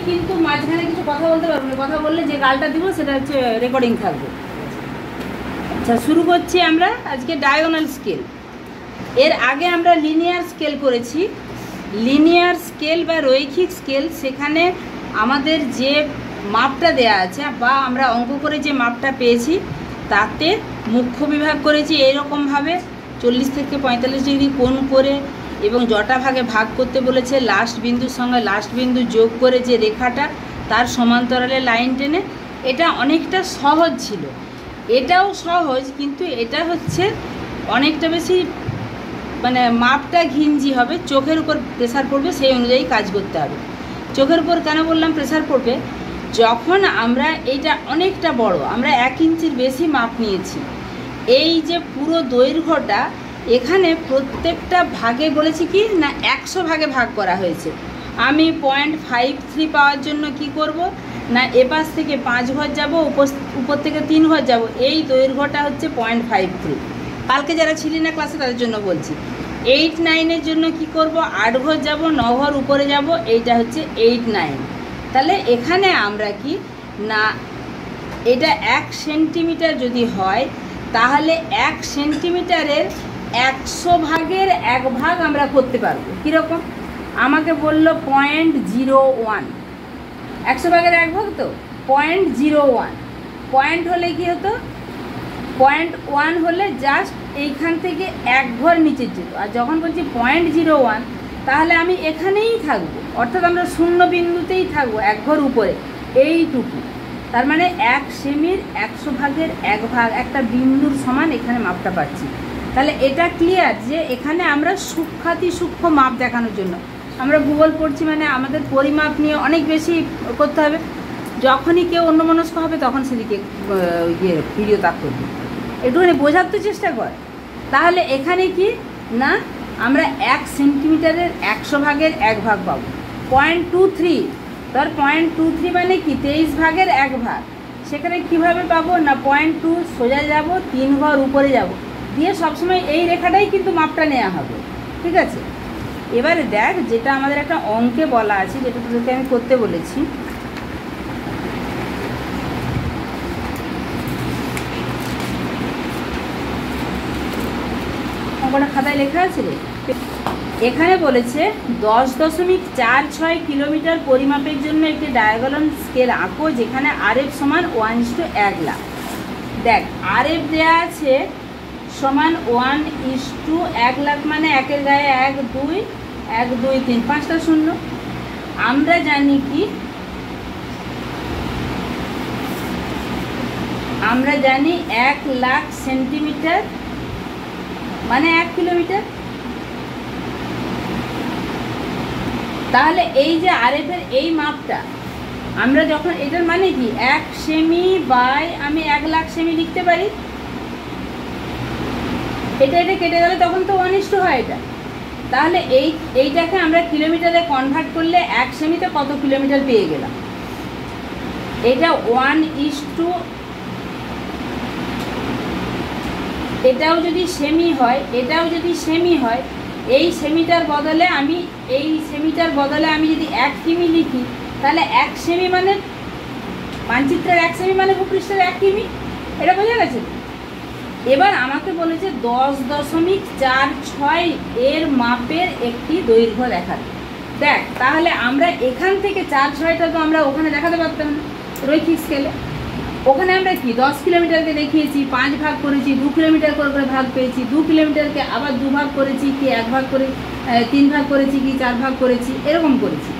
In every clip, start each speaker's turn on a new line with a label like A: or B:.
A: কিন্তু মাঝখানে কিছু কথা বলতে পারবো না, কথা বললে যে গালটা দিব সেটা হচ্ছে রেকর্ডিং থাকবে। আচ্ছা, শুরু করছি আমরা আজকে ডায়াগোনাল স্কেল। এর আগে আমরা লিনিয়ার স্কেল করেছি। লিনিয়ার স্কেল বা রৈখিক স্কেল, সেখানে আমাদের যে মাপটা দেয়া আছে বা আমরা অঙ্ক করে যে মাপটা পেয়েছি তাতে মুখ্য বিভাগ করেছি এইরকমভাবে 40 থেকে 45 ডিগ্রি কোণ করে, এবং জটা ভাগে ভাগ করতে বলেছে, লাস্ট বিন্দুর সঙ্গে লাস্ট বিন্দু যোগ করে যে রেখাটা তার সমান্তরালে লাইন টেনে। এটা অনেকটা সহজ ছিল, এটাও সহজ, কিন্তু এটা হচ্ছে অনেকটা বেশি মানে মাপটা ঘিঞ্জি হবে, চোখের উপর প্রেসার পড়বে, সেই অনুযায়ী কাজ করতে হবে। চোখের উপর কেন বললাম প্রেসার পড়বে? যখন আমরা এইটা অনেকটা বড়, আমরা 1 ইঞ্চির বেশি মাপ নিয়েছি, এই যে পুরো দৈর্ঘ্যটা এখানে প্রত্যেকটা ভাগে বলেছি কি না 100 ভাগে ভাগ করা হয়েছে। আমি 0.53 পাওয়ার জন্য কি করব না এপাশ থেকে 5 ঘর যাব, উপর থেকে 3 ঘর যাব, এই দৈর্ঘ্যটা হচ্ছে 0.53। কালকে যারা ছিলি না ক্লাসে তাদের জন্য বলছি। 8, 9-এর জন্য কি করব 8 ঘর যাব, 9 ঘর উপরে যাব, এইটা হচ্ছে 8, 9। তাহলে এখানে আমরা কি না এটা 1 সেন্টিমিটার যদি হয় তাহলে 1 সেন্টিমিটারের 100 ভাগের 1 ভাগ আমরা করতে পারবো। কীরকম? আমাকে বলল 0.01, 100 ভাগের 1 ভাগ তো 0.01। পয়েন্ট হলে কি হতো, 0.1 হলে জাস্ট এইখান থেকে 1 ঘর নিচে যেত। আর যখন বলছি 0.01 তাহলে আমি এখানেই থাকবো, অর্থাৎ আমরা শূন্য বিন্দুতেই থাকবো, 1 ঘর উপরে, এইটুকু। তার মানে 1 সেমির 100 ভাগের 1 ভাগ একটা বিন্দুর সমান এখানে মাপটা পাচ্ছি। তাহলে এটা ক্লিয়ার যে এখানে আমরা সূক্ষ্মাতি সূক্ষ্ম মাপ দেখানোর জন্য আমরা ভূগোল পড়ছি, মানে আমাদের পরিমাপ নিয়ে অনেক বেশি করতে হবে। যখনই কেউ অন্যমনস্ক হবে তখন সেদিকে ভিডিও তাক করবে, একটুখানি বোঝার তো চেষ্টা কর। তাহলে এখানে কি না আমরা 1 সেন্টিমিটারের 100 ভাগের 1 ভাগ পাবো। 0.23, ধর 0.23 মানে কি 23 ভাগের 1 ভাগ। সেখানে কিভাবে পাবো না 0.2 সোজা যাব, 3 ঘর উপরে যাব, দিয়ে সবসময় এই রেখাটাই কিন্তু মাপটা নেওয়া হবে। ঠিক আছে? এবারে দেখ, যেটা আমাদের একটা অঙ্কে বলা আছে, যেটা তোদেরকে আমি করতে বলেছি, অঙ্কটা খাতায় লেখা আছে রে। এখানে বলেছে 10.46 কিলোমিটার পরিমাপের জন্য একটি ডায়াগোনাল স্কেল আঁকো যেখানে RF সমান 1:1 লাখ। দেখ, RF দেওয়া আছে সমান 1:1 লাখ, মানে 1-এর গায়ে 1, 2, 1, 2, 3, 5টা শূন্য। আমরা জানি কি, আমরা জানি 1 লাখ সেন্টিমিটার মানে 1 কিলোমিটার। তাহলে এই যে RF এর এই মাপটা আমরা যখন, এটার মানে কি 1 সেমি বাই আমি 1 লাখ সেমি লিখতে পারি। এটা কেটে গেলে তখন তো 1:2 হয় এটা। তাহলে এইটাকে আমরা কিলোমিটারে কনভার্ট করলে 1 সেমিতে কত কিলোমিটার পেয়ে গেলাম। এটা 1:, এটাও যদি সেমি হয়, এটাও যদি সেমি হয়, এই সেমিটার বদলে আমি যদি 1 কিমি লিখি তাহলে 1 সেমি মানে মানচিত্রের 1 সেমি মানে ভূপৃষ্ঠের 1 কিমি। এটা বোঝা গেছে? এবার আমাকে বলেছে 10.46 এর মাপের একটি দৈর্ঘ্য দেখাতে। দেখ, তাহলে আমরা এখান থেকে 4-6টা তো আমরা ওখানে দেখাতে পারতাম না রৈখিক স্কেলে। ওখানে আমরা কি 10 কিলোমিটারকে দেখিয়েছি, 5 ভাগ করেছি, 2 কিলোমিটার করে ভাগ পেয়েছি, 2 কিলোমিটারকে আবার 2 ভাগ করেছি, কি 1 ভাগ করে 3 ভাগ করেছি, কি 4 ভাগ করেছি, এরকম করেছি।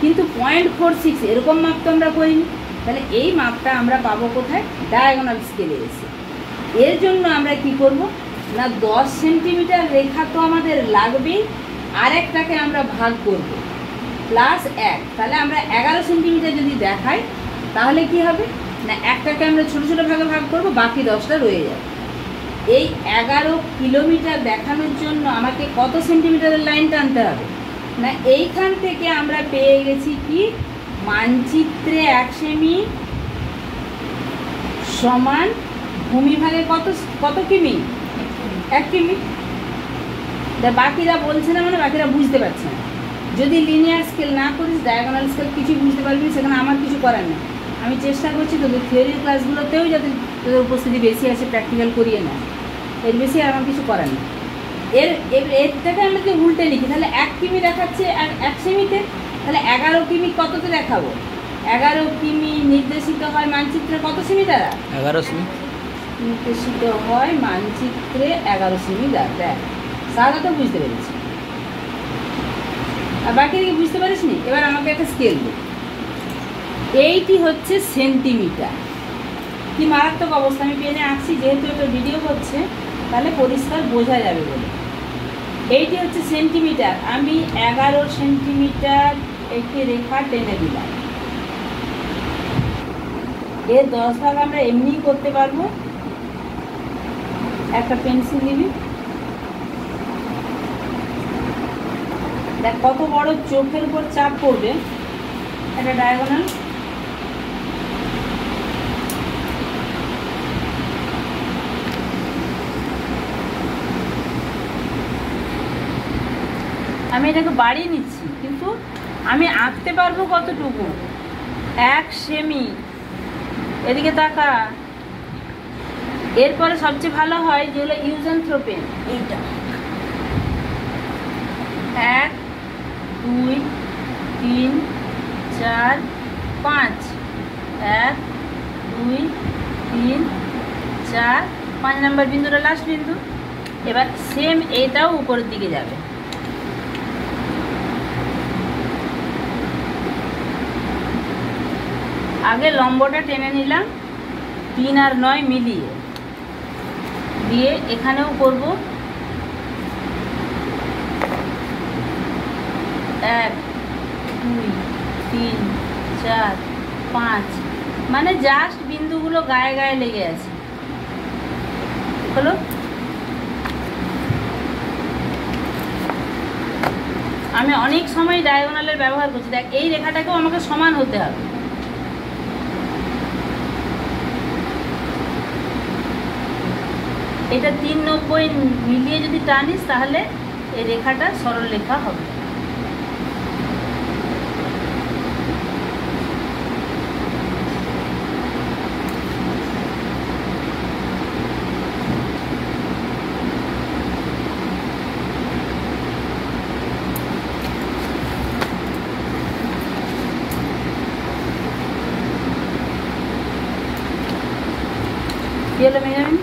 A: কিন্তু 0.46 এরকম মাপ তো আমরা করিনি। তাহলে এই মাপটা আমরা পাবো কোথায়? ডায়াগোনাল স্কেলে এসে। এর জন্য আমরা কি করব না 10 সেন্টিমিটার রেখা তো আমাদের লাগবেই, আরেকটাকে আমরা ভাগ করব +1। তাহলে আমরা 11 সেন্টিমিটার যদি দেখাই তাহলে কি হবে না একটাকে আমরা ছোটো ছোটো ভাগে ভাগ করব, বাকি 10টা রয়ে যাবে। এই 11 কিলোমিটার দেখানোর জন্য আমাকে কত সেন্টিমিটারের লাইন টানতে হবে না এইখান থেকে আমরা পেয়ে গেছি কি মানচিত্রে 1 সেমি সমান ভূমিভাগে কত কিমি? 1 কিমি। বাকিরা বলছে না, মানে বাকিরা বুঝতে পারছে না। যদি লিনিয়ার স্কেল না করিস, ডায়াগোনাল স্কেল কিছু বুঝতে পারবি, সেখানে আমার কিছু করার নেই। আমি চেষ্টা করছি তোদের থিওরির ক্লাসগুলোতেও যাতে তোদের উপস্থিতি বেশি আছে, প্র্যাকটিক্যাল করিয়ে না, এর বেশি আর আমার কিছু করার নেই। এরটাকে আমরা যদি উল্টে লিখি তাহলে 1 কিমি দেখাচ্ছে 1 সেমিতে, তাহলে 11 কিমি কততে দেখাবো? 11 কিমি নির্দেশিত হয় মানচিত্রে কত সেমি দ্বারা?
B: 11 সেমি
A: নির্দেশিত হয় মানচিত্রে 11 সেমি দ্বারা। দেখ সারা তো বুঝতে পেরেছি, আর বাকি দিকে বুঝতে পারিস নি। এবার আমাকে একটা স্কেল দে। এইটি হচ্ছে সেন্টিমিটার। কি মারাত্মক অবস্থা, আমি পেনে আঁকছি যেহেতু এটা ভিডিও করছে তাহলে পরিষ্কার বোঝা যাবে বলে। এইটি হচ্ছে সেন্টিমিটার, আমি 11 সেন্টিমিটার একটি রেখা টেনে দিলাম। এর 10 ভাগ আমরা এমনিই করতে পারবো। একটা পেন্সিল নিবি, দেখ কত বড় চোখের উপর চাপ পড়বে। একটা ডায়াগোনাল, আমি এটাকে বাড়িয়ে নিচ্ছি, কিন্তু আমি আঁকতে পারবো কতটুকু? 1 সেমি। এদিকে তাকা। এরপরে সবচেয়ে ভালো হয় যেগুলো ইউজ অ্যান্ড থ্রো পেন, এইটা 1 2 3 4 5, 1 2 3 4 5 নাম্বার বিন্দুটা লাস্ট বিন্দু। এবার সেম এটাও উপরের দিকে যাবে। আগে লম্বটা টেনে নিলাম 3 আর 9 মিলিয়ে, দিয়ে এখানেও করব 1 2 3 4 5, মানে জাস্ট বিন্দুগুলো গায়ে গায়ে লেগে আছে। হলো? আমি অনেক সময় ডায়াগোনালের ব্যবহার করছি। দেখ এই রেখাটাকেও আমাকে সমান হতে হবে। এটা 390 মিলিয়ে যদি টানিস তাহলে এই রেখাটা সরল রেখা হবে। কি হলো মেজামিন?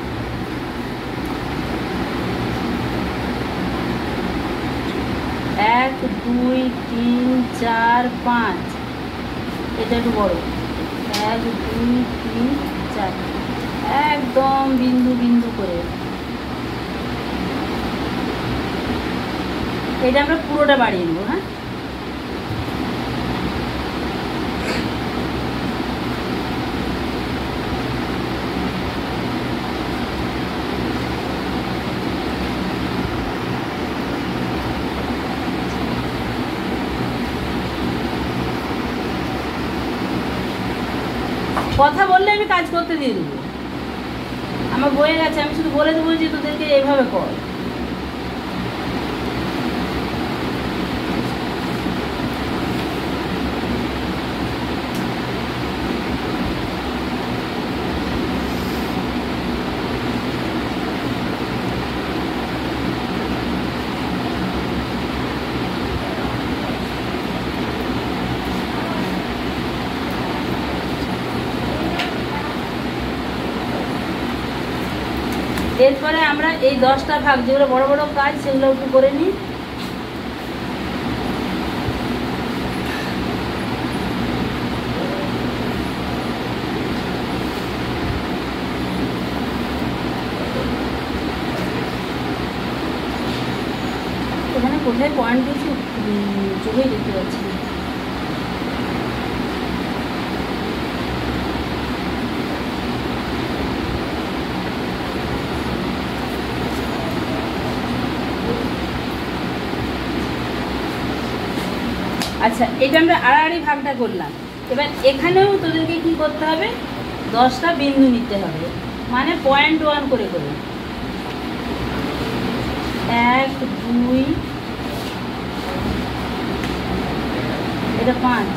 A: 1 2 3 4 5, এটা একটু বড়। 1 2 3 4, একদম বিন্দু বিন্দু করে। এটা আমরা পুরোটা বাড়িয়ে নেবো। হ্যাঁ, কথা বললে আমি কাজ করতে দিয়ে দেবো। আমার বয়ে গেছে, আমি শুধু বলে দেবো যে তোদেরকে এইভাবে কর। এরপরে আমরা এই 10টা ভাগ যেগুলো বড় বড় কাজ সেগুলো একটু করে নিই। এখানে কোথায় পয়েন্ট দিয়েছি চোখেই দেখতে পাচ্ছি না। আচ্ছা, এটা আমরা আড়াআড়ি ভাগটা করলাম। এবার এখানেও তোদেরকে কি করতে হবে? 10টা বিন্দু নিতে হবে, মানে 0.1 করে করে। 1 2 এটা 5।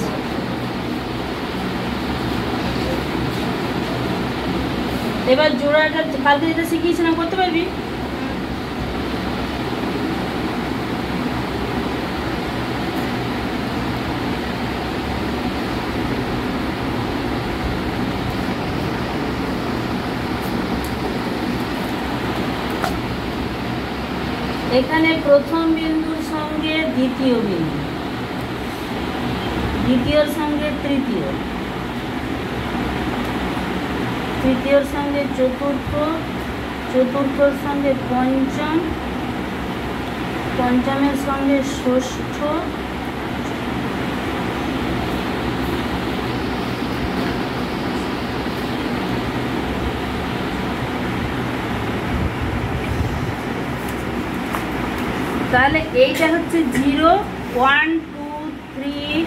A: এবার জোড়াটা কালকে যেটা শিখিয়েছিলাম করতে পারবি? এখানে প্রথম বিন্দুর সঙ্গে দ্বিতীয় বিন্দু, দ্বিতীয়র সঙ্গে তৃতীয়, তৃতীয়র সঙ্গে চতুর্থ, চতুর্থর সঙ্গে পঞ্চম, পঞ্চমের সঙ্গে ষষ্ঠ, তাহলে এইটা হচ্ছে 0 1 2 3,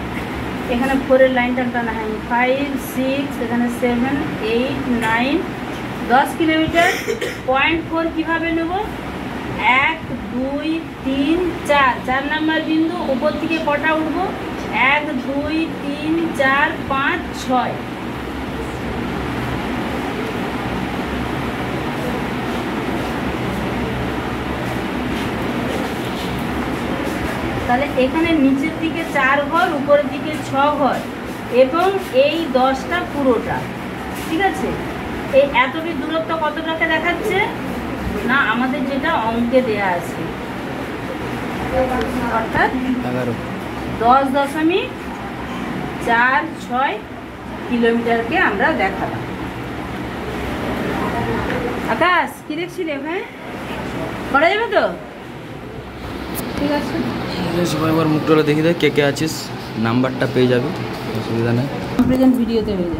A: এখানে 4-এর লাইনটা টানা হয় 5 6, এখানে 7 8 9, 10 কিলোমিটার। 0.4 কীভাবে নেব? 1 2 3 4, 4 নাম্বার বিন্দু। উপর থেকে কটা উঠবো? 1 2 3 4 5 6। তাহলে এখানে নিচের দিকে 4 ঘর, উপরের দিকে 6 ঘর, এবং এই 10টা পুরোটা, ঠিক আছে? এই এতটি দূরত্ব কতটাকে দেখাচ্ছে না আমাদের যেটা অঙ্কে দেয়া আছে, অর্থাৎ 10.46 কিলোমিটারকে আমরা দেখালাম। আকাশ কি দেখছিলে? হ্যাঁ, করা যাবে তো? ঠিক আছে,
B: সবাই আমার মুখটা দেখে দেয়, কে কে আছিস, নাম্বারটা পেয়ে যাবে, অসুবিধা নেই।
A: প্রেজেন্ট ভিডিওতে হয়ে যাবে।